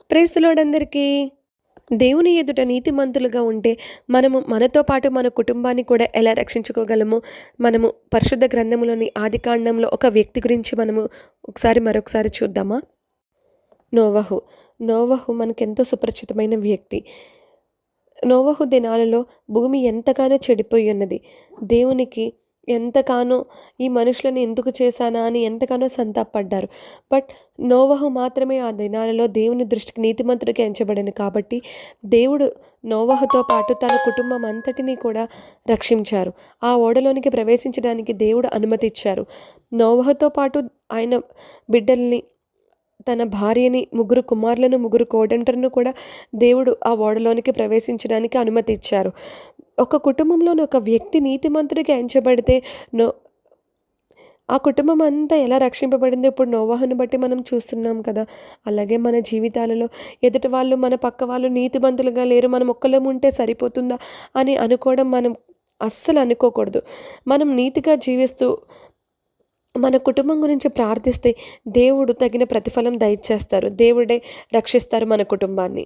Praise the lord అందరికీ. దేవుని ఎదుట నీతిమంతులుగా ఉంటే మనతో పాటు మన కుటుంబాన్ని కూడా ఎలా రక్షించుకోగలమో మనము పరిశుద్ధ గ్రంథంలోని ఆదికాండంలో ఒక వ్యక్తి గురించి మనము మరొకసారి చూద్దామా? నోవహు. నోవహు మనకెంతో సుపరిచితమైన వ్యక్తి. నోవహు దినాలలో భూమి ఎంతగానో చెడిపోయి ఉన్నది. దేవునికి ఎంతగానో ఈ మనుషులను ఎందుకు చేశానా అని ఎంతగానో సంతాపడ్డారు. బట్ నోవహు మాత్రమే ఆ దినాలలో దేవుని దృష్టికి నీతిమంతుడిగా ఎంచబడను కాబట్టి దేవుడు నోవహుతో పాటు తన కుటుంబం అంతటినీ కూడా రక్షించారు. ఆ ఓడలోనికి ప్రవేశించడానికి దేవుడు అనుమతిచ్చారు. నోవహుతో పాటు ఆయన బిడ్డల్ని, తన భార్యని, 3 కుమారులను, 3 కోడంటలను కూడా దేవుడు ఆ ఓడలోనికి ప్రవేశించడానికి అనుమతి ఇచ్చారు. ఒక కుటుంబంలోని ఒక వ్యక్తి నీతిమంతుడిగా ఎంచబడితే నో ఆ కుటుంబం అంతా ఎలా రక్షింపబడిందో ఇప్పుడు నోవహును బట్టి మనం చూస్తున్నాం కదా. అలాగే మన జీవితాలలో ఎదుటి వాళ్ళు, మన పక్క వాళ్ళు నీతిమంతులుగా లేరు, మనం ఒక్కలం ఉంటే సరిపోతుందా అని అనుకోవడం మనం అస్సలు అనుకోకూడదు. మనం నీతిగా జీవిస్తూ మన కుటుంబం గురించి ప్రార్థిస్తే దేవుడు తగిన ప్రతిఫలం దయచేస్తారు. దేవుడే రక్షిస్తారు మన కుటుంబాన్ని.